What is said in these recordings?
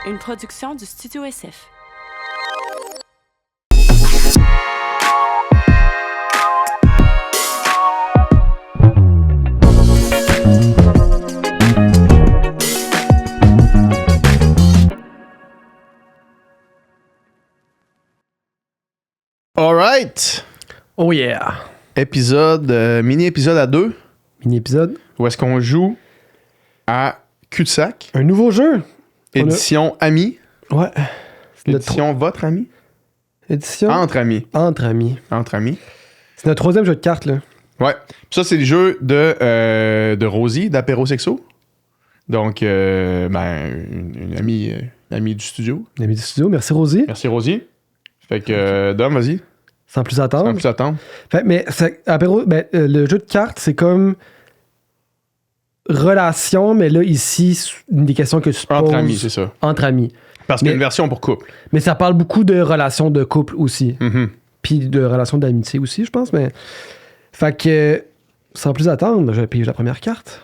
une production du Studio SF. Alright! Oh yeah! Épisode, mini-épisode à 2, Mini-épisode. où est-ce qu'on joue à cul-de-sac, Un nouveau jeu! édition ami, Ouais. C'est notre édition votre ami, édition entre amis, entre amis. entre amis. C'est notre troisième jeu de cartes, là. Ouais. Puis ça, c'est le jeu de Rosie, d'Apéro Sexo. Donc, une amie du studio. L'ami du studio. Merci, Rosie. Merci, Rosie. Fait que, Dom, vas-y, Sans plus sans attendre. plus attendre. Fait, mais le jeu de cartes, c'est comme relation, mais là, ici, une des questions que tu poses. Entre amis, c'est ça. Entre amis. Parce qu'il y a Mais- une version pour couple. Mais ça parle beaucoup de relations de couple aussi. Mhm. Puis de relations d'amitié aussi, je pense. Mais... Fait que, sans plus attendre, je vais payer la première carte.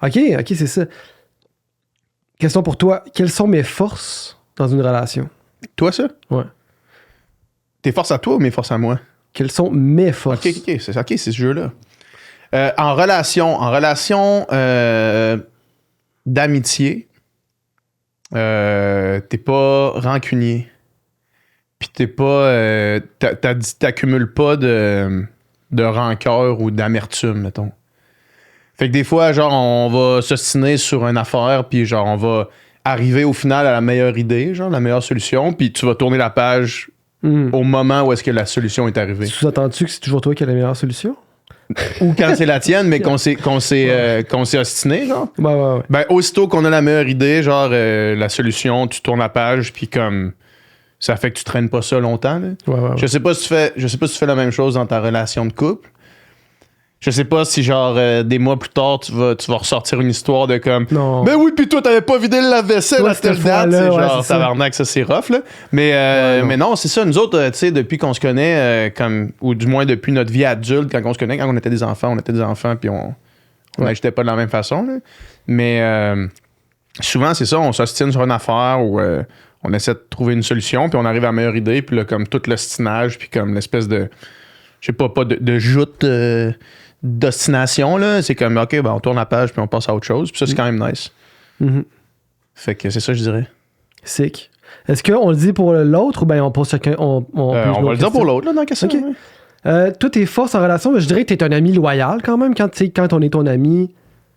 OK, c'est ça. Question pour toi. Quelles sont mes forces dans une relation? Toi, ça? Ouais. Tes forces à toi ou mes forces à moi? Quelles sont mes forces? OK, c'est ce jeu-là. En relation d'amitié, t'es pas rancunier. Puis t'es pas... t'accumules pas de rancœur ou d'amertume, mettons. Fait que des fois, genre, on va s'ostiner sur une affaire, puis genre, on va arriver au final à la meilleure idée, genre, la meilleure solution, puis tu vas tourner la page au moment où est-ce que la solution est arrivée. Sous-entends-tu que c'est toujours toi qui as la meilleure solution? Ou quand c'est la tienne, mais qu'on s'est ostiné, genre. Ouais. Ben, aussitôt qu'on a la meilleure idée, genre, la solution, tu tournes la page, puis comme, ça fait que tu traînes pas ça longtemps, là. Ouais. Je sais pas si tu fais la même chose dans ta relation de couple. Je sais pas si, genre, des mois plus tard, tu vas ressortir une histoire de comme... Non. Ben oui, puis toi, t'avais pas vidé le lave-vaisselle Ouais, à telle cette date. fois-là, C'est ouais, genre, c'est ça. tabarnak, ça, c'est rough, là. Mais non, c'est ça. Nous autres, tu sais, depuis qu'on se connaît, comme... Ou du moins depuis notre vie adulte, quand on se connaît, quand on était des enfants, puis on n'agitait pas de la même façon, là. Mais souvent, c'est ça, on s'ostine sur une affaire où on essaie de trouver une solution, puis on arrive à la meilleure idée, puis là, comme tout l'ostinage, puis comme l'espèce de... Je sais pas de joute... d'ostination, là, c'est comme, OK, ben on tourne la page puis on passe à autre chose. Puis ça, c'est quand même nice. Mhm. Fait que c'est ça, je dirais. Sick. Est-ce qu'on le dit pour l'autre ou bien on pose chacun... On On va le dire pour l'autre, là, dans la question. OK. Ouais. Toi, tes forces en relation, je dirais que t'es un ami loyal quand même. Quand on est ton ami,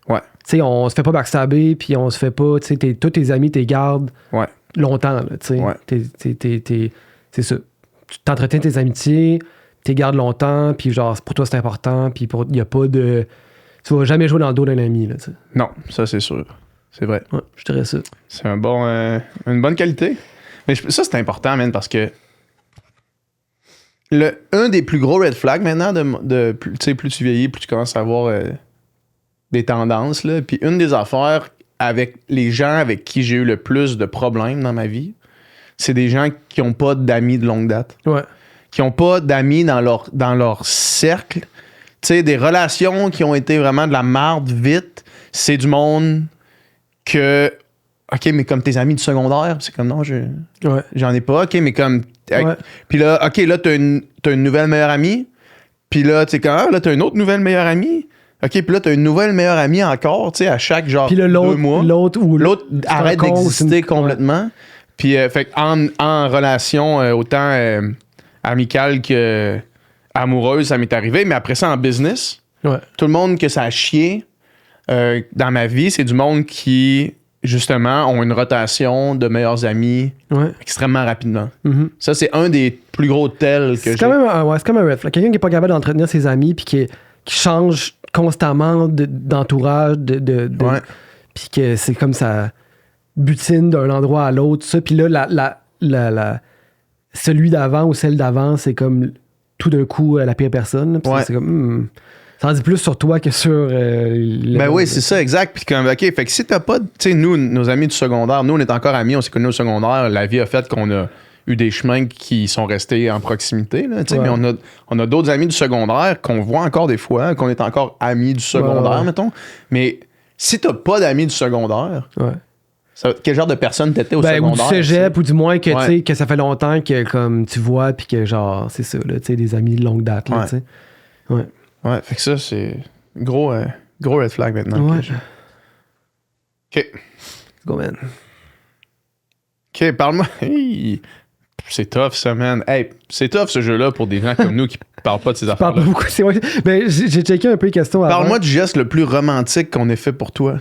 Ouais. tu sais, on se fait pas backstabber, puis on se fait pas... Tu sais, tous tes amis, t'es gardes Ouais. longtemps, là, tu sais. Ouais. C'est ça. Tu t'entretiens tes amitiés, t'es gardes longtemps, puis genre, pour toi, c'est important, puis il y a pas de... Tu vas jamais jouer dans le dos d'un ami, là, tu sais. Non, ça, c'est sûr. C'est vrai. Ouais, je dirais ça. C'est une bonne qualité. Mais ça, c'est important, man, parce que un des plus gros red flags maintenant, tu sais, plus tu vieillis, plus tu commences à avoir des tendances, là. Puis une des affaires avec les gens avec qui j'ai eu le plus de problèmes dans ma vie, c'est des gens qui n'ont pas d'amis de longue date. Ouais. Qui n'ont pas d'amis dans leur cercle. Tu sais, des relations qui ont été vraiment de la marde vite. C'est du monde que... OK, mais comme tes amis du secondaire, c'est comme non, Ouais. j'en ai pas. OK, mais comme... Ouais. Puis là, OK, là, t'as une nouvelle meilleure amie. Puis là, tu sais, quand là, t'as une autre nouvelle meilleure amie. OK, puis là, t'as une nouvelle meilleure amie encore, tu sais, à chaque genre Puis là, 2 mois. l'autre Arrête rencontre, d'exister c'est une- complètement. Puis, fait en relation autant amicale que amoureuse, ça m'est arrivé. Mais après ça, en business, Ouais. tout le monde que ça a chié dans ma vie, c'est du monde qui, justement, ont une rotation de meilleurs amis Ouais. extrêmement rapidement. Mhm. Ça, c'est un des plus gros tels que C'est j'ai. quand même c'est comme un red flag. Quelqu'un qui n'est pas capable d'entretenir ses amis puis qui change constamment d'entourage, Ouais. puis que c'est comme ça butine d'un endroit à l'autre, ça. Puis là, celui d'avant ou celle d'avant, c'est comme tout d'un coup la pire personne. Puis Ouais. c'est comme... ça en dit plus sur toi que sur... Ben oui, c'est ça, exact. Puis comme, OK, fait que si t'as pas... Tu sais, nous, nos amis du secondaire, nous, on est encore amis, on s'est connus au secondaire. La vie a fait qu'on a eu des chemins qui sont restés en proximité, là, tu sais. Ouais. Mais on a d'autres amis du secondaire qu'on voit encore des fois, qu'on est encore amis du secondaire, Ouais. mettons. Mais si t'as pas d'amis du secondaire, Ouais. Quel genre de personne t'étais au secondaire? Ou du cégep, ou du moins que, Ouais. tu sais, que ça fait longtemps que comme tu vois, puis que genre, c'est ça, là, tu sais, des amis de longue date, là, Ouais. tu sais. Ouais. Ouais, fait que ça, c'est gros red flag maintenant. Ouais. OK. Go, man. OK, parle-moi. Hey, c'est tough, ça, man. Hey, c'est tough, ce jeu-là, pour des gens comme nous qui parlent pas de ces Je parle affaires-là. pas beaucoup, c'est vrai. Ben, j'ai checké un peu les questions avant. Parle-moi du geste le plus romantique qu'on ait fait pour toi.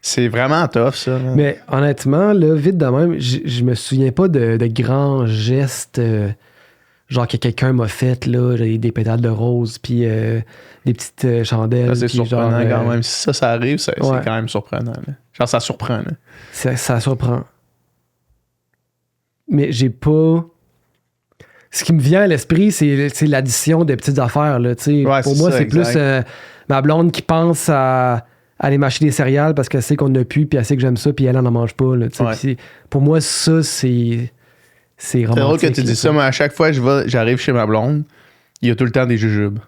C'est vraiment tough, ça. Man. Mais honnêtement, là, vite de même, je me souviens pas de grands gestes genre que quelqu'un m'a fait, là, des pétales de rose, puis des petites chandelles. Ça, c'est puis surprenant genre, quand même. Si ça arrive, c'est ouais. quand même surprenant. Là. Genre, ça surprend. Là. Ça surprend. Mais j'ai pas... Ce qui me vient à l'esprit, c'est l'addition de petites affaires, là, tu sais. Ouais, pour c'est moi, ça, c'est exact. plus ma blonde qui pense à aller m'acheter des céréales parce qu'elle sait qu'on n'a plus, puis elle sait que j'aime ça, puis elle en mange pas, là, tu sais. Ouais. Puis pour moi, ça, c'est romantique. C'est drôle que tu là, dis ça. Moi, à chaque fois que j'arrive chez ma blonde, il y a tout le temps des jujubes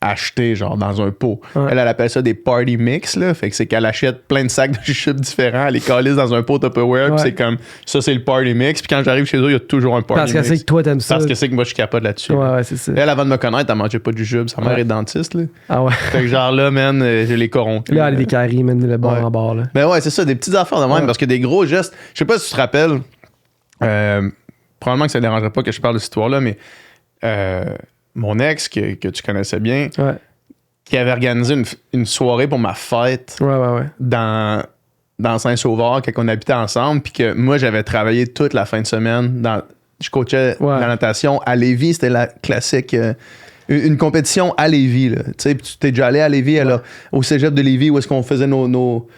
achetés, genre, dans un pot. Ouais. Elle appelle ça des party mix, là. Fait que c'est qu'elle achète plein de sacs de jujubes différents, elle les calisse dans un pot Tupperware, Ouais. puis c'est comme, ça, c'est le party mix. Puis quand j'arrive chez eux, il y a toujours un party parce qu'elle mix. sait que toi, t'aimes ça. Parce que c'est que moi, je suis capable là-dessus. Ouais, c'est ça. Elle, avant de me connaître, elle mangeait pas de jujubes. Sa mère Ouais. est dentiste, là. Ah ouais. Fait que genre là, man, je l'ai corrompu. Là, elle a des caries, man, le bord Ouais. en bord, là. Ben ouais, c'est ça, des petites affaires de même, Ouais. parce que des gros gestes. Je sais pas si tu te rappelles, probablement que ça ne dérangerait pas que je parle de cette histoire-là, mais mon ex, que tu connaissais bien, Ouais. qui avait organisé une soirée pour ma fête Ouais. dans Saint-Sauveur, quand on habitait ensemble, puis que moi, j'avais travaillé toute la fin de semaine. Je coachais Ouais. la natation à Lévis, c'était la classique. Une compétition à Lévis, là. Tu sais, puis tu t'es déjà allé à Lévis, alors, au cégep de Lévis, où est-ce qu'on faisait nos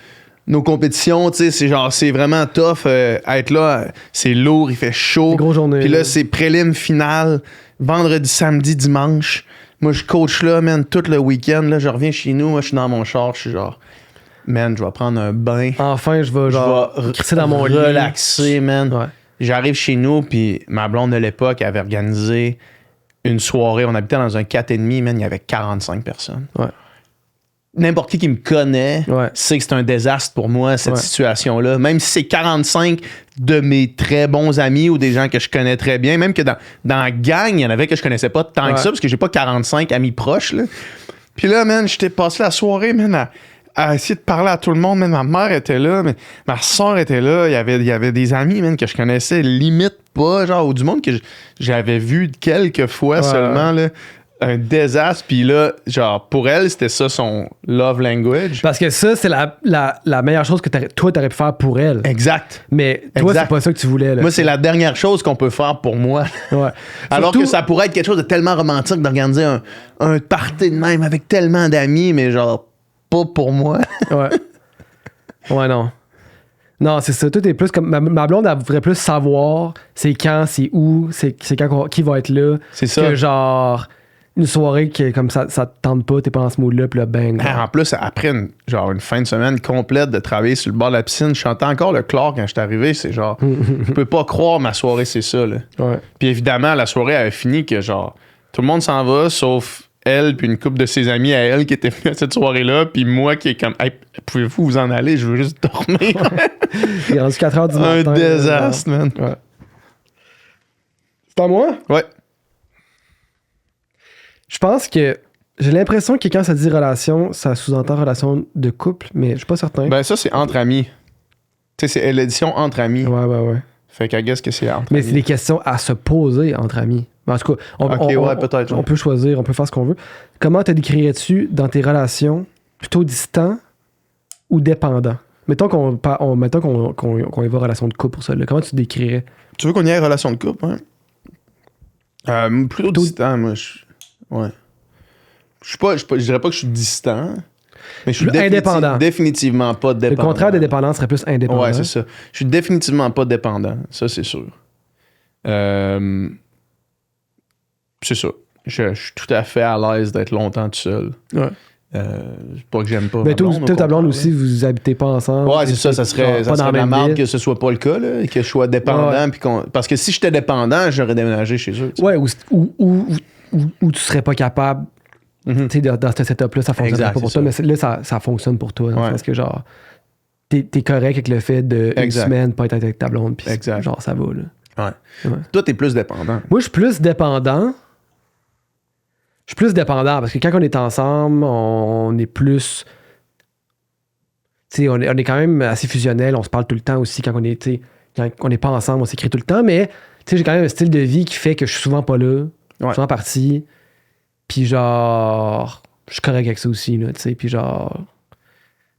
compétitions, tu sais, c'est vraiment tough être là, c'est lourd, il fait chaud. Des grosses journées. Puis là, c'est prélim finale, vendredi, samedi, dimanche. Moi, je coach là, man, tout le week-end. Là, je reviens chez nous, moi, je suis dans mon char, je suis genre, man, je vais prendre un bain. Enfin, je vais, genre, je vais crisser dans mon lit. relaxer, man. Ouais. J'arrive chez nous, puis ma blonde de l'époque avait organisé une soirée. On habitait dans un 4,5, man, il y avait 45 personnes. Ouais. N'importe qui me connaît Ouais. sait que c'est un désastre pour moi, cette Ouais. situation-là. Même si c'est 45 de mes très bons amis ou des gens que je connais très bien, même que dans la gang, il y en avait que je connaissais pas tant que Ouais. ça, parce que j'ai pas 45 amis proches. Là. Puis là, man, j'étais passé la soirée, man, à essayer de parler à tout le monde. Man, ma mère était là, mais ma soeur était là. Il y avait des amis, man, que je connaissais limite pas, genre, ou du monde que j'avais vu quelques fois Ouais. seulement, là. Un désastre, puis là, genre, pour elle, c'était ça son love language. Parce que ça, c'est la meilleure chose que toi, t'aurais pu faire pour elle. Exact. Mais toi, Exact. c'est pas ça que tu voulais. Là. Moi, c'est la dernière chose qu'on peut faire pour moi. Ouais. Alors Surtout- que ça pourrait être quelque chose de tellement romantique d'organiser un party de même avec tellement d'amis, mais genre, pas pour moi. Ouais. Ouais, non. Non, c'est ça. Tout est plus comme. Ma blonde, elle voudrait plus savoir c'est quand, c'est où, c'est quand, qui va être là. C'est ça. Que genre, une soirée qui est comme ça te tente pas, t'es pas dans ce mood-là, puis là, bang. En plus, après une fin de semaine complète de travailler sur le bord de la piscine, je chantais encore le chlore quand je suis arrivé. C'est genre, je peux pas croire ma soirée, c'est ça. Là. Ouais. Puis évidemment, la soirée avait fini que genre, tout le monde s'en va, sauf elle, puis une couple de ses amis à elle qui étaient venus à cette soirée-là, puis moi qui est comme, hey, pouvez-vous vous en aller, je veux juste dormir. Il est rendu 4 heures du Un matin. désastre, man. Ouais. C'est à moi? Ouais. Je pense que j'ai l'impression que quand ça dit relation, ça sous-entend relation de couple, mais je suis pas certain. Ben ça, c'est entre amis. Tu sais, c'est l'édition entre amis. Ouais. Fait qu'à guess que c'est entre Mais amis. c'est des questions à se poser entre amis. En tout cas, peut-être. on peut choisir, on peut faire ce qu'on veut. Comment te décrirais-tu dans tes relations plutôt distant ou dépendant? Mettons qu'on y va relation de couple pour ça. Là. Comment tu te décrirais? Tu veux qu'on y ait relation de couple, hein? Plutôt distant, moi. Ouais. Je dirais pas que je suis distant, mais je suis Indépendant. définitivement pas Le dépendant. contraire de dépendant serait plus indépendant. Ouais, c'est ça. Je suis définitivement pas dépendant. Ça, c'est sûr. C'est ça. Je suis tout à fait à l'aise d'être longtemps tout seul. Ouais. Pas que j'aime pas. Mais ma toi, blonde, au ta blonde contraire, aussi, vous habitez pas ensemble. Ouais, c'est ça. Ça serait Genre, pas dans de la la même merde ville. que ce soit pas le cas, là, que je sois dépendant. Ouais. Puis parce que si j'étais dépendant, j'aurais déménagé chez eux. Tu sais. Ouais, ou tu serais pas capable Tu sais, dans ce setup-là, ça fonctionne Exact, pas pour c'est toi, mais là, ça fonctionne pour toi. Dans le sens que, genre, t'es correct avec le fait d'une semaine pas être avec ta blonde, puis genre, ça va, là. Ouais. Toi, t'es plus dépendant. Moi, je suis plus dépendant. Je suis plus dépendant parce que quand on est ensemble, on est plus... Tu sais, on est quand même assez fusionnel. On se parle tout le temps aussi quand on est... Quand on n'est pas ensemble, on s'écrit tout le temps. Mais, tu sais, j'ai quand même un style de vie qui fait que je suis souvent pas là. Souvent parti. Puis genre... Je suis correct avec ça aussi, là, tu sais. Puis genre...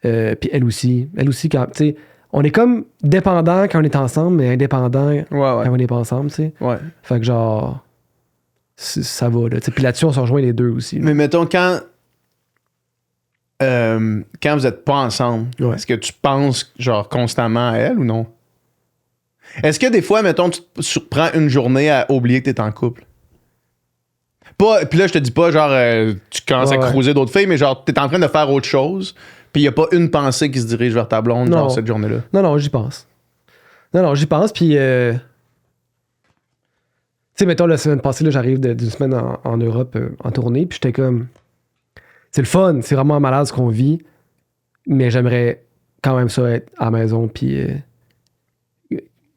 puis elle aussi. Elle aussi, quand... Tu sais, on est comme dépendant quand on est ensemble, mais indépendant quand on n'est pas ensemble, tu sais. Ouais. Fait que genre... Ça va, là. Puis là-dessus, on se rejoint les deux aussi. Là. Mais mettons, quand vous êtes pas ensemble, est-ce que tu penses genre constamment à elle ou non? Est-ce que des fois, mettons, tu te surprends une journée à oublier que t'es en couple? Puis là, je te dis pas genre tu commences à cruiser d'autres filles, mais genre t'es en train de faire autre chose, puis y a pas une pensée qui se dirige vers ta blonde genre cette journée-là. Non, j'y pense. Non, j'y pense, puis... Tu sais, mettons, la semaine passée, là, j'arrive d'une semaine en Europe en tournée, puis j'étais comme... C'est le fun, c'est vraiment malade ce qu'on vit, mais j'aimerais quand même ça être à la maison, puis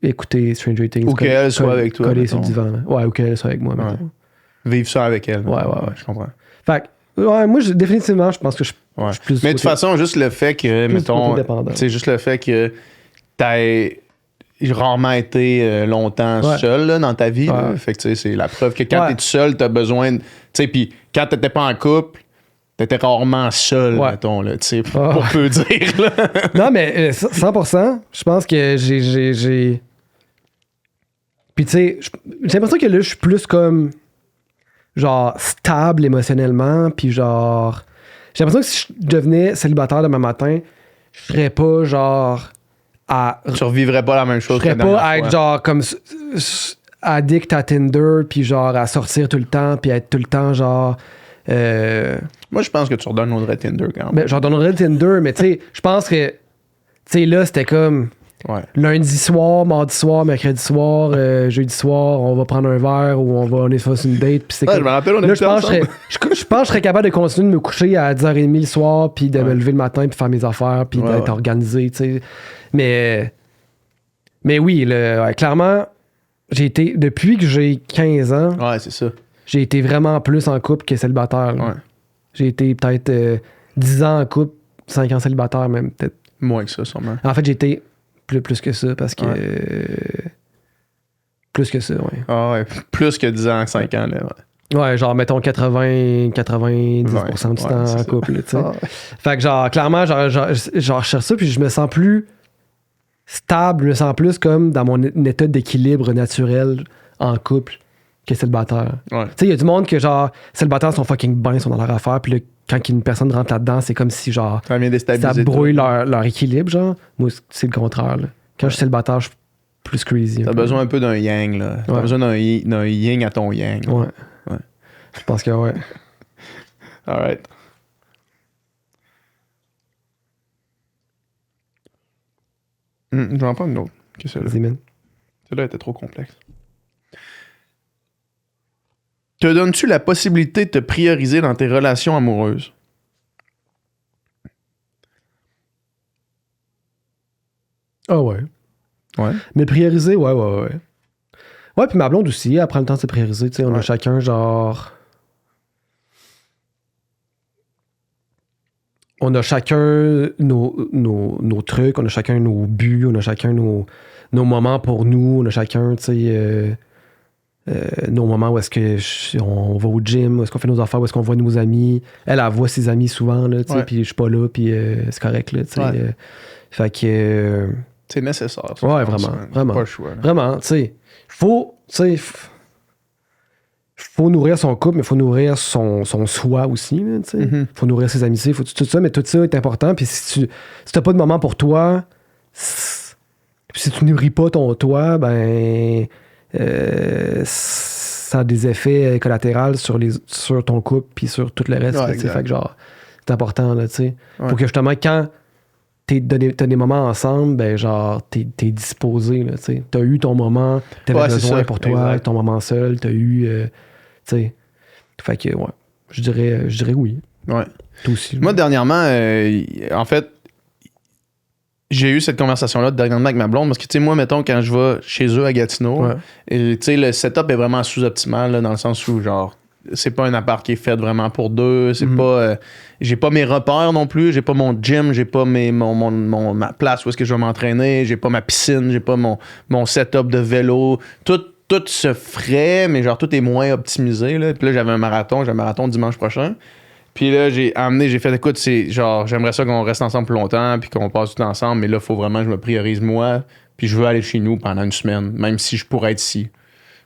écouter Stranger Things. Ou qu'elle soit avec toi. Coller sur le divan. Là. Ouais, ou qu'elle soit avec moi. Ouais. Vivre ça avec elle. Ouais. Je comprends. Fait que, moi, définitivement, je pense que je suis plus... Mais de toute façon, juste le fait que, mettons... C'est juste le fait que t'aies rarement été longtemps seul là, dans ta vie. Là. Fait que tu sais, c'est la preuve que quand t'es tout seul, t'as besoin de... Tu sais, puis quand t'étais pas en couple, t'étais rarement seul, mettons, là, tu sais, pour peu dire, là. Non, mais 100%, je pense que j'ai... Puis tu sais, j'ai l'impression que là, je suis plus comme... genre stable émotionnellement, puis genre... J'ai l'impression que si je devenais célibataire demain matin, je serais pas genre... Tu revivrais pas la même chose que la dernière fois. Je serais pas à être genre comme addict à Tinder, puis genre à sortir tout le temps, puis à être tout le temps genre... Moi, je pense que tu redonnerais Tinder quand même. Ben, je redonnerais Tinder, mais tu sais, je pense que... Tu sais, là, c'était comme... Lundi soir, mardi soir, mercredi soir, jeudi soir, on va prendre un verre ou on est sur une date. Puis c'est comme... Je me rappelle, on a là, je pense que je serais capable de continuer de me coucher à 10h30 le soir, puis de me lever le matin, puis faire mes affaires, puis d'être organisé, tu sais. Mais oui, clairement, j'ai été... Depuis que j'ai 15 ans, c'est ça. J'ai été vraiment plus en couple que célibataire. J'ai été peut-être 10 ans en couple, 5 ans célibataire même, peut-être. Moins que ça, sûrement. En fait, j'ai été... Plus que ça, parce que... plus que ça, oui. Ah ouais, plus que 10 ans, 5 ans, là, Ouais, genre, mettons 90% du temps en couple, tu sais. Fait que, genre, clairement, genre, je cherche ça, puis je me sens plus stable, je me sens plus comme dans mon état d'équilibre naturel en couple que célibataire. Tu sais, il y a du monde que, genre, célibataires sont fucking bien, sont dans leur affaire, puis là, quand une personne rentre là-dedans, c'est comme si, genre, ça brouille leur équilibre, genre. Moi, c'est le contraire, là. Quand je suis célibataire, je suis plus crazy. T'as besoin un peu d'un yang, là. T'as besoin d'un yin à ton yang. Ouais. Je pense que, ouais. Alright. Je vais en prendre une autre. Qu'est-ce que c'est là? Celle-là était trop complexe. Te donnes-tu la possibilité de te prioriser dans tes relations amoureuses? Ah ouais. Ouais. Mais prioriser, ouais. Ouais, puis ma blonde aussi, elle prend le temps de se prioriser. Tu sais, on a chacun, genre... On a chacun nos trucs, on a chacun nos buts, on a chacun nos moments pour nous, on a chacun, tu sais... nos moments où est-ce que on va au gym, où est-ce qu'on fait nos affaires, où est-ce qu'on voit nos amis. Elle voit ses amis souvent, là, tu sais, puis je suis pas là, puis c'est correct, là, tu sais. Fait que... c'est nécessaire. Ça, ouais, vraiment. Pas le choix. Là. Vraiment, tu sais. Faut nourrir son couple, mais faut nourrir son soi aussi, tu sais. Mm-hmm. Faut nourrir ses amitiés, faut tout ça, mais tout ça est important. Puis si t'as pas de moment pour toi, si tu nourris pas ton toi, ben... ça a des effets collatéraux sur ton couple puis sur tout le reste. Fait que genre, c'est important, là, tu sais. Pour que justement, quand t'as des moments ensemble, ben genre, t'es disposé, là, tu sais. T'as eu ton moment, t'avais besoin pour toi, ton moment seul, t'as eu, tu sais. Fait que, ouais. Je dirais oui. Ouais. Toi aussi. Moi, dernièrement, en fait, j'ai eu cette conversation-là dernièrement avec ma blonde parce que, tu sais, moi, mettons, quand je vais chez eux à Gatineau, tu sais, le setup est vraiment sous-optimal, là, dans le sens où, genre, c'est pas un appart qui est fait vraiment pour deux, c'est pas... j'ai pas mes repères non plus, j'ai pas mon gym, j'ai pas ma place où est-ce que je vais m'entraîner, j'ai pas ma piscine, j'ai pas mon setup de vélo, tout se ferait, mais genre, tout est moins optimisé, là. Puis là, j'ai un marathon dimanche prochain. Puis là, j'ai fait, écoute, c'est genre, j'aimerais ça qu'on reste ensemble plus longtemps, puis qu'on passe tout ensemble, mais là, il faut vraiment que je me priorise moi, puis je veux aller chez nous pendant une semaine, même si je pourrais être ici.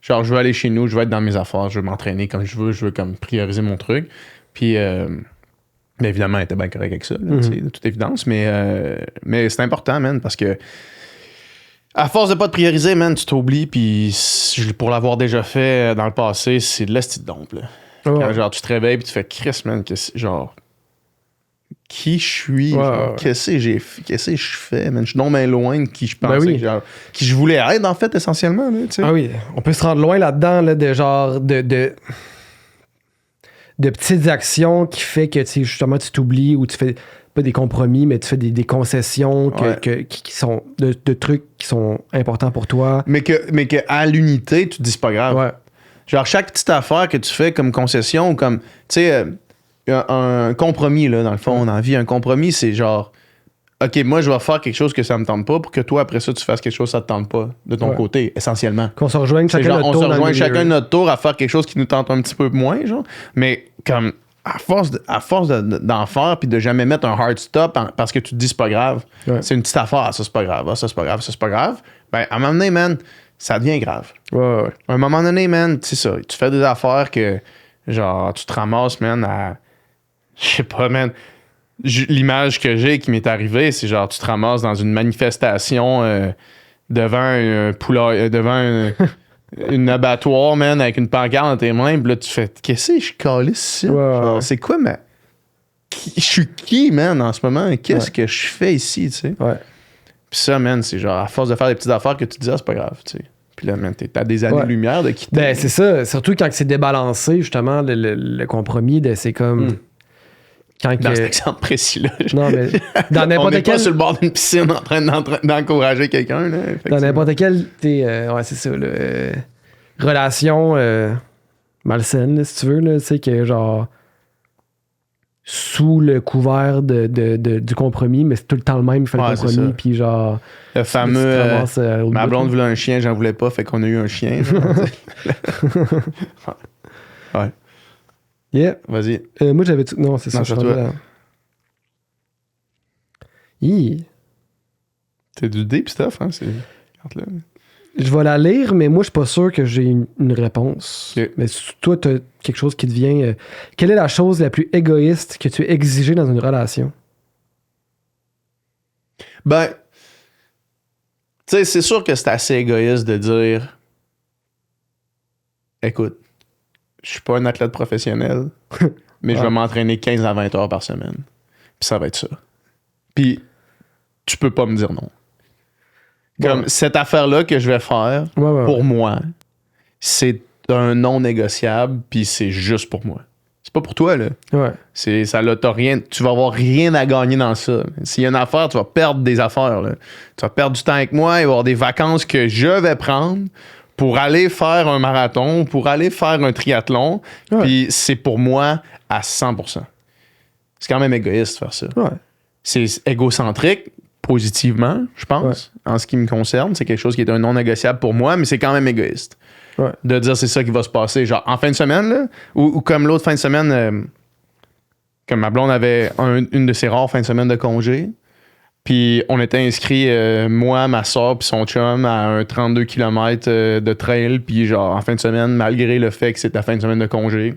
Genre, je veux aller chez nous, je veux être dans mes affaires, je veux m'entraîner comme je veux comme prioriser mon truc. Puis, mais évidemment, elle était bien correcte avec ça, là, de toute évidence, mais c'est important, man, parce que à force de pas te prioriser, man, tu t'oublies, puis pour l'avoir déjà fait dans le passé, c'est de l'esti de dompe, là. Quand, genre, tu te réveilles, puis tu fais Chris, man, genre, qui je suis, qu'est-ce que je fais, man, je suis non bien loin de qui je pensais, genre, qui je voulais être, en fait, essentiellement, là, tu sais. Ah oui, on peut se rendre loin là-dedans, là, de genre, de petites actions qui fait que, tu sais, justement, tu t'oublies ou tu fais pas des compromis, mais tu fais des concessions qui sont de trucs qui sont importants pour toi. Mais que à l'unité, tu te dis c'est pas grave. Ouais. Genre, chaque petite affaire que tu fais comme concession ou comme, tu sais, un compromis, là, dans le fond, dans la vie, un compromis, c'est genre, OK, moi, je vais faire quelque chose que ça me tente pas pour que toi, après ça, tu fasses quelque chose que ça te tente pas de ton côté, essentiellement. Qu'on se rejoigne chacun notre tour. On se rejoigne chacun notre tour à faire quelque chose qui nous tente un petit peu moins, genre. Mais comme, à force d'en faire puis de jamais mettre un hard stop parce que tu te dis c'est pas grave, c'est une petite affaire, ça c'est pas grave, ça c'est pas grave, ça c'est pas grave, ben, à un moment donné, man, ça devient grave. Ouais. À un moment donné, man, tu sais ça, tu fais des affaires que, genre, tu te ramasses, man, à... Je sais pas, man. L'image que j'ai qui m'est arrivée, c'est genre, tu te ramasses dans une manifestation devant un poulailler, devant une abattoir, man, avec une pancarte dans tes mains, pis là, tu fais, qu'est-ce que je calisse ici? Genre, c'est quoi, mais... Je suis qui, man, en ce moment? Qu'est-ce que je fais ici, tu sais? Ouais. Pis ça, man, c'est genre, à force de faire des petites affaires que tu te dis, ah, c'est pas grave, tu sais. Puis là, man, t'as des années-lumière de quitter. Ben, c'est ça. Surtout quand c'est débalancé, justement, le compromis, c'est comme... Dans cet exemple précis-là. Non, mais dans n'importe on n'est quel... pas sur le bord d'une piscine en train d'encourager quelqu'un. Là, dans n'importe quelle c'est ça, relation malsaine, là, si tu veux, là, tu sais, que genre sous le couvert du compromis, mais c'est tout le temps le même qui fait le compromis, puis genre... Le fameux... ma blonde voulait un chien, j'en voulais pas, fait qu'on a eu un chien. Ouais. Yeah. Vas-y. Moi, j'avais... Non, c'est ça. Non, c'est toi. T'es du deep stuff, hein? Regarde-là. Je vais la lire, mais moi, je suis pas sûr que j'ai une réponse. Okay. Mais toi, t'as quelque chose qui te vient... quelle est la chose la plus égoïste que tu as exigée dans une relation? Ben... Tu sais, c'est sûr que c'est assez égoïste de dire... Écoute, je suis pas un athlète professionnel, mais je vais m'entraîner 15 à 20 heures par semaine. Puis ça va être ça. Puis tu peux pas me dire non. Comme cette affaire-là que je vais faire, pour moi, c'est un non négociable, puis c'est juste pour moi. C'est pas pour toi, là. Ouais. Tu vas avoir rien à gagner dans ça. S'il y a une affaire, tu vas perdre des affaires, là. Tu vas perdre du temps avec moi, il va y avoir des vacances que je vais prendre pour aller faire un marathon, pour aller faire un triathlon, puis c'est pour moi à 100%. C'est quand même égoïste de faire ça. Ouais. C'est égocentrique, positivement, je pense, en ce qui me concerne. C'est quelque chose qui est un non négociable pour moi, mais c'est quand même égoïste. Ouais. De dire c'est ça qui va se passer. Genre, en fin de semaine, là, ou comme l'autre fin de semaine, comme ma blonde avait une de ses rares fins de semaine de congé, puis on était inscrits, moi, ma soeur puis son chum, à un 32 km de trail, puis genre, en fin de semaine, malgré le fait que c'est ta fin de semaine de congé,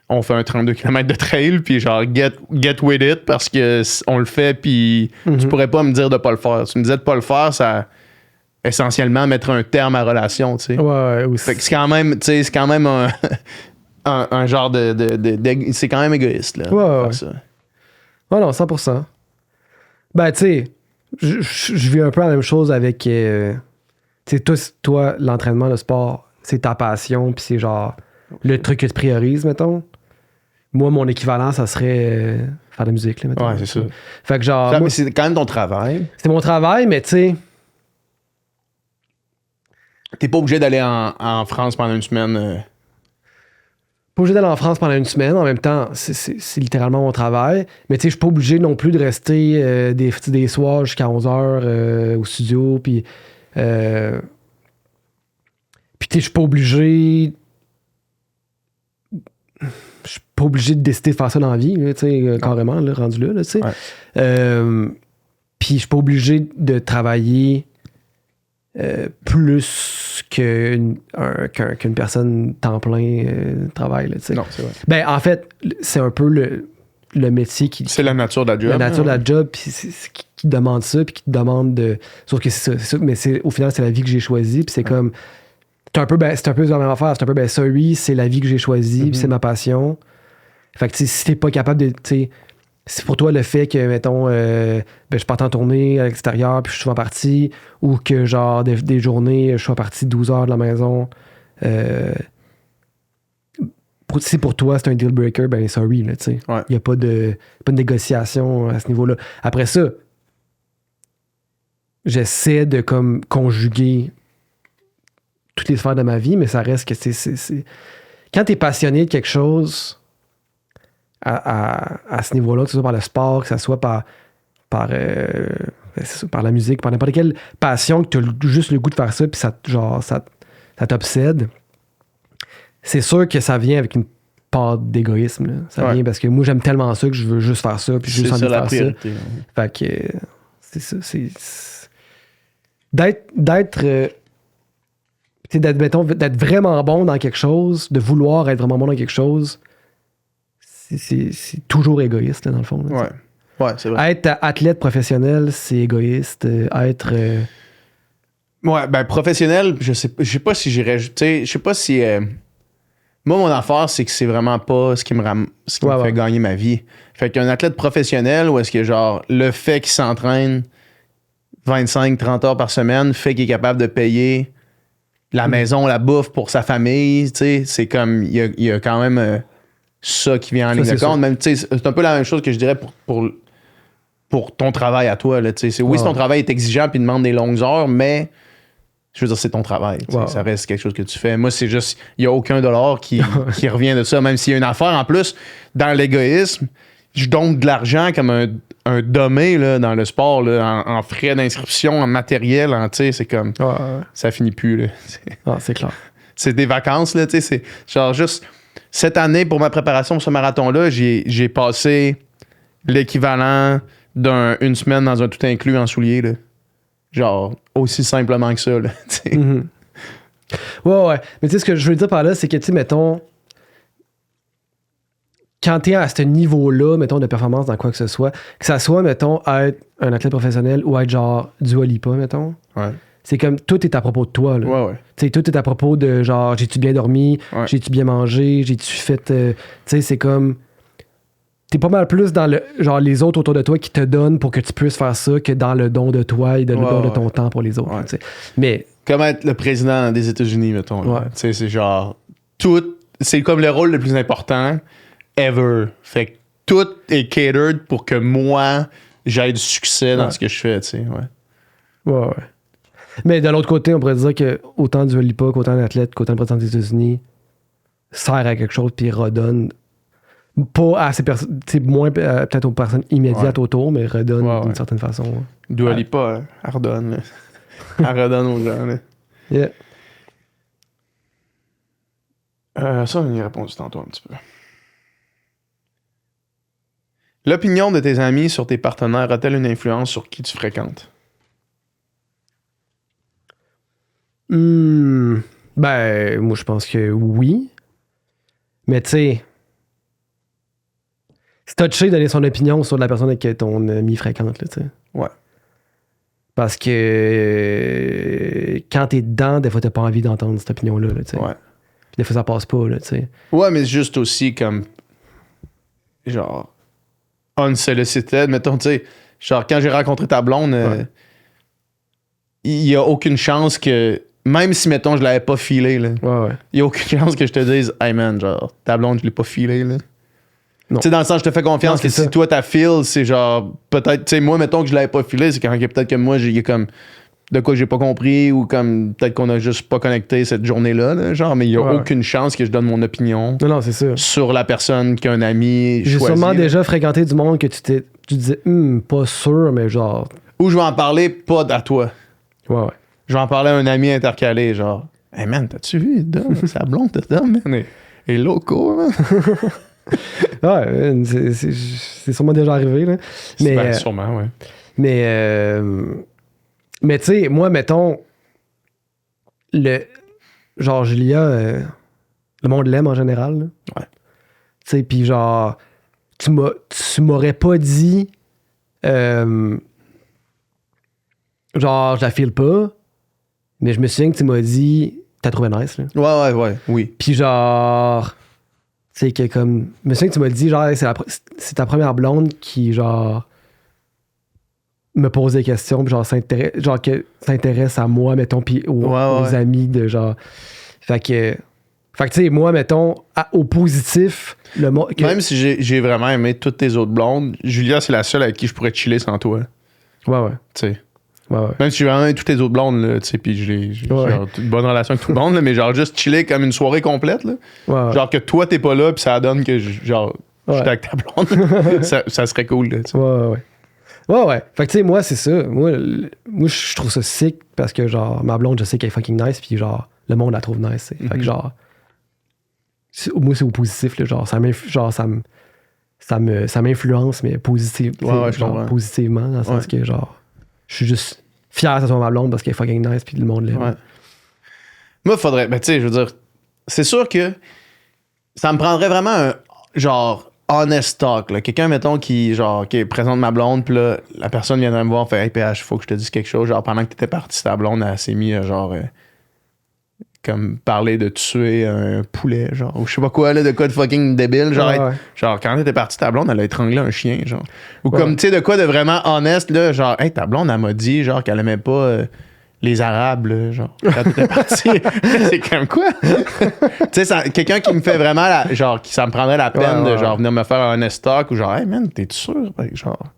on fait un 32 km de trail, puis genre, get with it, parce que on le fait, puis tu pourrais pas me dire de pas le faire. Tu me disais de pas le faire, ça essentiellement mettre un terme à la relation, tu sais. Ouais, aussi. Fait que c'est quand même, tu sais, c'est quand même un genre c'est quand même égoïste, là. Ouais. Ça. Ouais, non, 100%. Ben, tu sais, je vis un peu la même chose avec, tu sais, toi, l'entraînement, le sport, c'est ta passion, puis c'est genre le truc que tu priorises, mettons. Moi, mon équivalent, ça serait faire de la musique. Là, mettons. Ouais, c'est ça. Fait que genre. Mais Moi, c'est quand même ton travail. c'est mon travail, mais tu sais. T'es pas obligé d'aller en France pendant une semaine. Pas obligé d'aller en France pendant une semaine. En même temps, c'est littéralement mon travail. Mais tu sais, je suis pas obligé non plus de rester des soirs jusqu'à 11h au studio. Puis tu sais, je suis pas obligé. Je suis pas obligé de décider de faire ça dans la vie, là, carrément, là, rendu là, tu sais. Ouais. Puis je suis pas obligé de travailler plus qu'une personne temps plein travaille, là, tu sais. Non, c'est vrai. Ben, en fait, c'est un peu le métier qui... C'est la nature de la job. La nature de la job, puis qui demande ça, puis qui te demande de... Sauf que c'est ça, mais au final, c'est la vie que j'ai choisie, puis c'est comme... C'est un peu la même affaire. C'est un peu, ben, sorry, c'est la vie que j'ai choisie, puis c'est ma passion. Fait que, tu sais, si t'es pas capable de, tu sais, c'est pour toi le fait que, mettons, ben, je parte en tournée à l'extérieur, puis je suis souvent parti, ou que, genre, des journées, je sois parti 12 heures de la maison, si pour toi c'est un deal breaker, ben, sorry, là, tu sais. Ouais. Il n'y a pas de négociation à ce niveau-là. Après ça, j'essaie de, comme, conjuguer toutes les sphères de ma vie, mais ça reste que c'est... Quand t'es passionné de quelque chose à ce niveau-là, que ce soit par le sport, que ce soit par la musique, par n'importe quelle passion, que t'as juste le goût de faire ça, puis ça t'obsède, c'est sûr que ça vient avec une part d'égoïsme. Là. Ça vient parce que moi, j'aime tellement ça que je veux juste faire ça, puis juste envie de faire ça. Fait que c'est ça. D'être vraiment bon dans quelque chose, de vouloir être vraiment bon dans quelque chose, c'est toujours égoïste, là, dans le fond. Là, ouais, c'est vrai. Être athlète professionnel, c'est égoïste. Être... Ouais, ben professionnel, je sais pas si j'irais... Tu sais, je sais pas si... Moi, mon affaire, c'est que c'est vraiment pas ce qui me fait gagner ma vie. Fait qu'un athlète professionnel, où est-ce que, genre, le fait qu'il s'entraîne 25-30 heures par semaine fait qu'il est capable de payer la maison, la bouffe pour sa famille, tu sais, c'est comme, il y a quand même ça qui vient en ligne de compte. Même, tu sais, c'est un peu la même chose que je dirais pour ton travail à toi, là, tu sais. Oui, si ton travail est exigeant puis demande des longues heures, mais je veux dire, c'est ton travail. Ça reste quelque chose que tu fais. Moi, c'est juste, il n'y a aucun dollar qui revient de ça, même s'il y a une affaire. En plus, dans l'égoïsme, je donne de l'argent comme un dommé là, dans le sport, là, en frais d'inscription, en matériel, tu sais, c'est comme... Ça finit plus, là. c'est clair. C'est des vacances, là, tu sais, c'est genre juste... Cette année, pour ma préparation pour ce marathon-là, j'ai passé l'équivalent d'une semaine dans un tout inclus en souliers, là. Genre, aussi simplement que ça, là, tu sais. Mm-hmm. Ouais. Mais tu sais, ce que je veux dire par là, c'est que, tu sais, mettons... Quand t'es à ce niveau-là, mettons, de performance dans quoi que ce soit mettons, être un athlète professionnel ou être genre Dua Lipa, mettons. Ouais. C'est comme, tout est à propos de toi, là. Ouais. Tu sais, tout est à propos de, genre, j'ai-tu bien dormi? Ouais. J'ai-tu bien mangé? J'ai-tu fait... tu sais, c'est comme... T'es pas mal plus dans le... Genre, les autres autour de toi qui te donnent pour que tu puisses faire ça que dans le don de toi et le don de ton temps pour les autres, tu sais. Mais... Comme être le président des États-Unis, mettons. Tu sais, c'est genre... Tout... C'est comme le rôle le plus important... ever. Fait que tout est catered pour que moi, j'aie du succès dans ce que je fais, tu sais, Ouais. Mais de l'autre côté, on pourrait dire que autant Dua Lipa, qu'autant d'athlètes, qu'autant de présidents des États-Unis sert à quelque chose puis redonne pas à ces personnes, moins peut-être aux personnes immédiates autour, mais redonne d'une certaine façon. Dua Lipa, elle redonne, là. Elle redonne aux gens, là. Yeah. Ça, on y a répondu tantôt un petit peu. L'opinion de tes amis sur tes partenaires a-t-elle une influence sur qui tu fréquentes? Ben, moi, je pense que oui. Mais tu sais, c'est touché de donner son opinion sur la personne avec ton ami fréquente, là, tu sais. Ouais. Parce que quand t'es dedans, des fois, t'as pas envie d'entendre cette opinion-là, là, tu sais. Ouais. Puis des fois, ça passe pas, là, tu sais. Ouais, mais juste aussi comme... Genre... unsolicited, mettons, tu sais, genre quand j'ai rencontré ta blonde, il y a aucune chance que, même si, mettons, je l'avais pas filé, là, il y a aucune chance que je te dise, hey man, genre, ta blonde, je l'ai pas filé, là. Non. Tu sais, dans le sens, je te fais confiance Non, que c'est si ça. toi, t'as feel, c'est genre, peut-être, tu sais, moi, mettons que je l'avais pas filé, c'est quand peut-être que moi, j'ai comme de quoi que j'ai pas compris ou comme peut-être qu'on a juste pas connecté cette journée-là, là, genre, mais il y a Ouais. aucune chance que je donne mon opinion Non, c'est ça. sur la personne qui a un ami J'ai choisi. sûrement là. déjà fréquenté du monde que tu disais, pas sûr, mais genre. Ou je vais en parler pas à toi. Ouais. Je vais en parler à un ami intercalé, genre, hey man, t'as-tu vu Dom, sa blonde de Dom, man, et loco, man. Ouais, c'est sûrement déjà arrivé, là. Mais, Ben, sûrement, ouais. mais tu sais, moi, mettons, genre, Julia, le monde l'aime en général, là. Ouais. Tu sais, puis genre, tu m'aurais pas dit, genre, je la file pas, mais je me souviens que tu m'as dit, t'as trouvé nice, là. Ouais, oui. Puis genre, tu sais, que comme, je me souviens que tu m'as dit, genre, c'est ta première blonde qui, genre, me pose des questions, puis genre, s'intéresse à moi, mettons, puis aux amis de genre. Fait que tu sais, moi, mettons, au positif, le mot. Même si j'ai vraiment aimé toutes tes autres blondes, Julia, c'est la seule avec qui je pourrais chiller sans toi. Ouais. Tu sais. Ouais. Même si j'ai vraiment aimé toutes tes autres blondes, là, tu sais, puis j'ai genre, une bonne relation avec tout le monde, là, mais genre juste chiller comme une soirée complète, là. Ouais. Genre que toi, t'es pas là, puis ça donne que, genre, j'étais avec ta blonde. ça serait cool, là, tu sais. Ouais. Fait que tu sais, moi, c'est ça. Moi, je trouve ça sick parce que, genre, ma blonde, je sais qu'elle est fucking nice, puis genre, le monde la trouve nice. Fait que, genre, moi, c'est au positif, là. Genre, ça m'influence, mais Ouais, je comprends. positivement, dans le sens que, genre, je suis juste fier que ça soit ma blonde parce qu'elle est fucking nice, puis le monde l'aime. Ouais. Moi, faudrait. Ben, tu sais, je veux dire, c'est sûr que ça me prendrait vraiment un, genre, honest talk, là. Quelqu'un, mettons, qui, genre, OK, présente ma blonde, puis là, la personne viendrait me voir, fait, hey, PH, faut que je te dise quelque chose. Genre, pendant que t'étais parti, ta blonde, elle s'est mis, genre, comme parler de tuer un poulet, genre, ou je sais pas quoi, là, de quoi de fucking débile. Genre, genre quand t'étais parti, ta blonde, elle a étranglé un chien, genre. Ou comme, tu sais, de quoi de vraiment honest, là, genre, hey, ta blonde, elle m'a dit, genre, qu'elle aimait pas les Arabes, là, genre, quand t'étais parti. C'est comme quoi? Tu sais, quelqu'un qui me fait vraiment, genre, qui ça me prendrait la peine de, genre, venir me faire un honest talk, ou genre, hey, man, t'es sûr? Genre.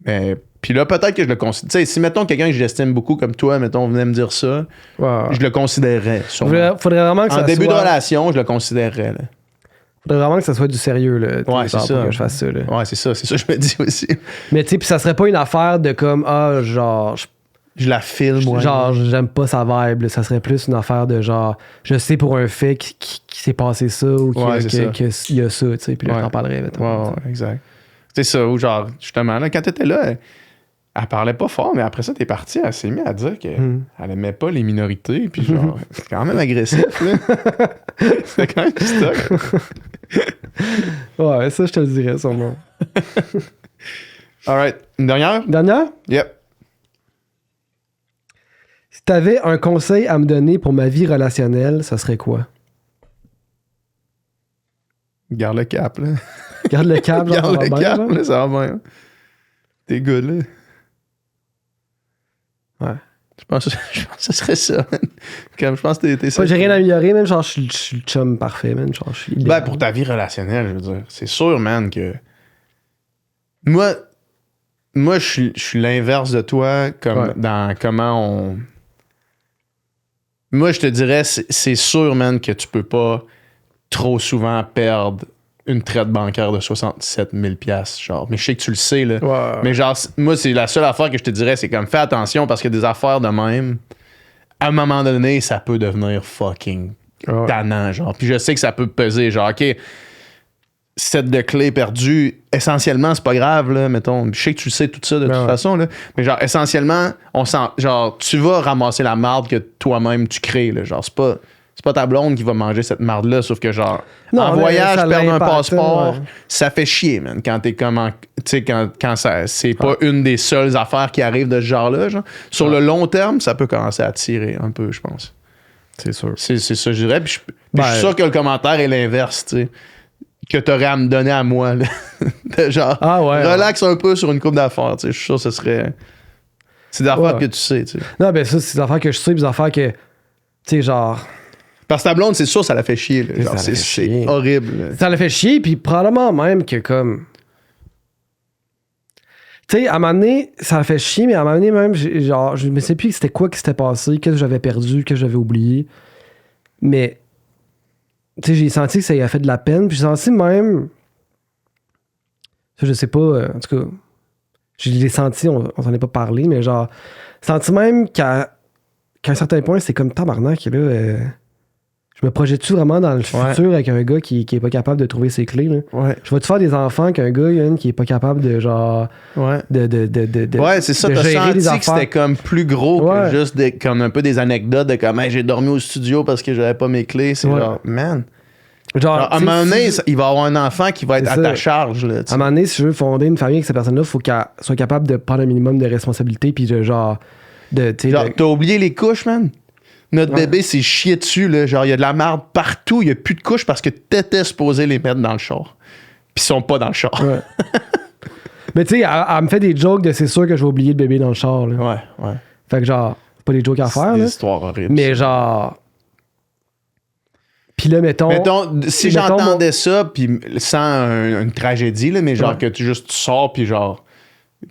Mais. Puis là, peut-être que je le considère. Tu sais, si, mettons, quelqu'un que j'estime beaucoup comme toi, mettons, venait me dire ça, je le considérerais. Faudrait vraiment que ça soit... En début de relation, je le considérerais, là. Faudrait vraiment que ça soit du sérieux, là. Ouais, c'est ça. Pour que je fasse ça, là. Ouais, c'est ça que je me dis aussi. Mais tu sais, puis ça serait pas une affaire de comme, genre... Je la filme, moi. Genre, j'aime pas sa vibe, là. Ça serait plus une affaire de genre, je sais pour un fait qu'il s'est passé ça ou qu'il y a ça, tu sais, puis là, je t'en parlerai. Ouais, exact. C'est ça, ou genre, justement, là, quand t'étais là, elle parlait pas fort, mais après ça, t'es parti, elle s'est mise à dire qu'elle aimait pas les minorités, puis genre, c'est quand même agressif, là. C'était quand même du stock. Ouais, ça, je te le dirais, sûrement. Alright, une dernière? Dernière? Yep. Si t'avais un conseil à me donner pour ma vie relationnelle, ça serait quoi? Garde le cap, là. Garde le cap, genre, Garde le cap, là, ça va bien. T'es good, là. Ouais. Je pense que ce serait ça, man. Comme je pense que t'es ça. J'ai rien amélioré, même. Genre, je suis le chum parfait, man. Genre, je suis ben, pour ta vie relationnelle, je veux dire. C'est sûr, man, que. Moi, je suis l'inverse de toi, comme dans comment on. Moi, je te dirais, c'est sûr, man, que tu peux pas trop souvent perdre une traite bancaire de 67 000 $, genre. Mais je sais que tu le sais, là. Ouais. Mais genre, moi, c'est la seule affaire que je te dirais, c'est comme, fais attention, parce que des affaires de même, à un moment donné, ça peut devenir fucking tannant, genre. Puis je sais que ça peut peser, genre, OK, set de clés perdu, essentiellement, c'est pas grave, là, mettons. Je sais que tu le sais tout ça de toute façon, là. Mais genre, essentiellement, on sent, genre, tu vas ramasser la marde que toi-même tu crées, là. Genre, c'est pas ta blonde qui va manger cette marde-là, sauf que genre, en voyage, perdre un passeport, ça fait chier, man, quand t'es comme tu sais, quand ça, c'est pas une des seules affaires qui arrivent de ce genre-là, genre. Sur le long terme, ça peut commencer à tirer un peu, je pense. C'est sûr. C'est ça, je dirais. Puis je suis sûr que le commentaire est l'inverse, tu sais, que t'aurais à me donner à moi, là. De genre, relax un peu sur une coupe d'affaires, tu sais. Je suis sûr que ce serait... C'est des affaires que tu sais, tu sais. Non, ben ça, c'est des affaires que je sais, des affaires que, tu sais, genre... Parce que ta blonde, c'est sûr, ça la fait chier. Là. Genre, Ça la fait chier. c'est horrible. Là. Ça l'a fait chier, puis probablement même que comme... Tu sais, à un moment donné, ça l'a fait chier, mais à un moment donné même, genre, je me sais plus c'était quoi qui s'était passé, qu'est-ce que j'avais perdu, qu'est-ce que j'avais oublié. Mais, tu sais, j'ai senti que ça y a fait de la peine, puis j'ai senti même... Ça, je sais pas, en tout cas, je l'ai senti, on s'en est pas parlé, mais genre, senti même qu'à un certain point, c'est comme tabarnak, là... Je me projette-tu vraiment dans le futur avec un gars qui est pas capable de trouver ses clés? Là? Ouais. Je vais-tu faire des enfants qu'un gars qui est pas capable de genre. Ouais. Ouais, c'est ça. de T'as gérer les senti que c'était comme plus gros que juste comme un peu des anecdotes de comme hey, j'ai dormi au studio parce que j'avais pas mes clés. C'est genre, man. Genre, à un moment donné, il va y avoir un enfant qui va être à ta charge. Là, à un moment donné, si je veux fonder une famille avec cette personne-là, il faut qu'elle soit capable de prendre un minimum de responsabilité puis de genre. T'as oublié les couches, man? Notre bébé s'est chié dessus, là. Genre, il y a de la merde partout, il n'y a plus de couches parce que t'étais supposé les mettre dans le char. Puis ils sont pas dans le char. Ouais. Mais tu sais, elle me fait des jokes de c'est sûr que je vais oublier le bébé dans le char. Là. Ouais. Fait que genre, c'est pas des jokes à faire. C'est des là. histoires horribles. Mais genre. Puis là, mettons si j'entendais ça, puis sans une tragédie, là, mais genre que tu sors, puis genre.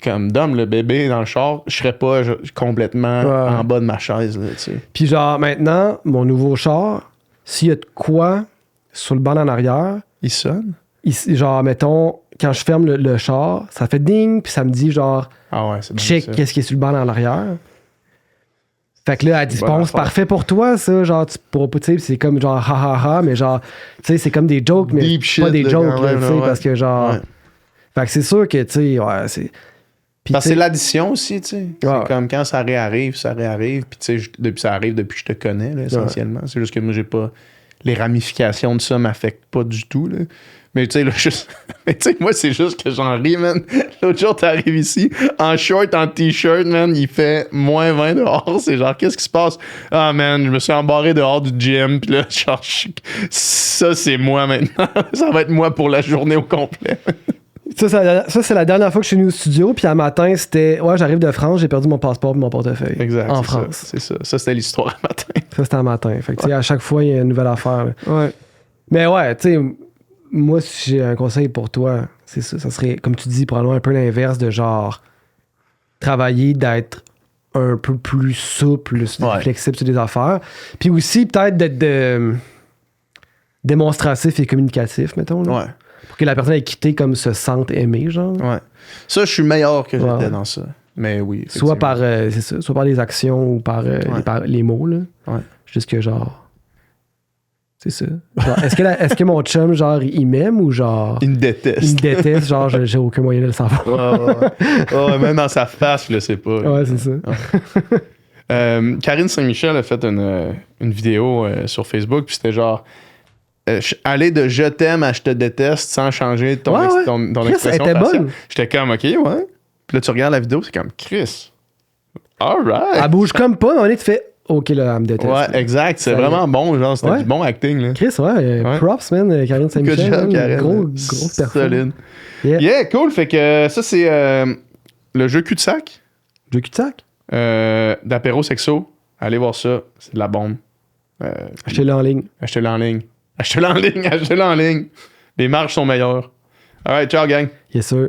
Comme Dom, le bébé dans le char, je serais pas complètement en bas de ma chaise. Là, tu sais. Puis genre, maintenant, mon nouveau char, s'il y a de quoi sur le banc en arrière... Il sonne? Genre, mettons, quand je ferme le char, ça fait ding, puis ça me dit genre... Ah ouais, c'est bon. Check qu'est-ce qui est sur le banc en arrière. Fait que là, elle dit, bon, c'est parfait pour toi, ça. Genre, tu pourras pas, tu sais, c'est comme genre, ha ha ha, mais genre, tu sais, c'est comme des jokes, mais deep pas shit, des jokes, là, tu sais, ouais. parce que genre... Ouais. Fait que c'est sûr que, tu sais, ouais, c'est... Puis, parce que c'est l'addition aussi, tu sais. Ouais. C'est comme quand ça réarrive. Puis tu sais, ça arrive depuis que je te connais, là, essentiellement. Ouais. C'est juste que moi, j'ai pas... Les ramifications de ça m'affectent pas du tout, là. Mais tu sais, là, mais tu sais, moi, c'est juste que j'en ris, man. L'autre jour, t'arrives ici, en short, en t-shirt, man, il fait moins 20 dehors. C'est genre, qu'est-ce qui se passe? Ah, man, je me suis embarré dehors du gym, puis là, genre, ça, c'est moi maintenant. Ça va être moi pour la journée au complet. Ça, c'est la dernière fois que je suis venu au studio, puis un matin, c'était... Ouais, j'arrive de France, j'ai perdu mon passeport et mon portefeuille. Exact. En France. C'est ça. Ça, c'était l'histoire un matin. Ça, c'était un matin. Fait que, tu sais, à chaque fois, il y a une nouvelle affaire. Là. Ouais. Mais ouais, tu sais, moi, si j'ai un conseil pour toi, c'est ça. Ça serait, comme tu dis, probablement un peu l'inverse de genre... Travailler, d'être un peu plus souple, flexible sur des affaires. Puis aussi, peut-être d'être démonstratif et communicatif, mettons. Là. Ouais. Pour que la personne ait quitté comme se sente aimée, genre. Ouais. Ça, je suis meilleur que j'étais dans ça. Mais oui. Soit par, c'est ça, soit par les actions ou par, les mots, là. Ouais. Juste que genre... C'est ça. Genre, est-ce que mon chum, genre, il m'aime ou genre... Il me déteste. Il me déteste, genre, j'ai aucun moyen de le savoir. Ouais, même dans sa face, je le sais pas. Ouais, c'est ça. Ouais. Karine Saint-Michel a fait une vidéo sur Facebook, puis c'était genre... aller de je t'aime à je te déteste sans changer ton expression faciale. Bonne. J'étais comme, OK, ouais. Puis là, tu regardes la vidéo, c'est comme, Chris. All right. Elle bouge comme pas, mais on est, tu fais, OK, là, elle me déteste. Ouais, là. Exact. C'est vraiment bon, genre, c'était du bon acting, là. Chris, props, man, Karine Saint-Michel. Good job, Karine. Gros performance. Solide. Yeah, cool. Fait que ça, c'est le jeu cul-de-sac. Jeu cul-de-sac? D'apéro sexo. Allez voir ça. C'est de la bombe. Achetez-le en ligne. Achetez-le en ligne. Achetez-le en ligne. Les marges sont meilleures. All right, ciao, gang. Yes, sir.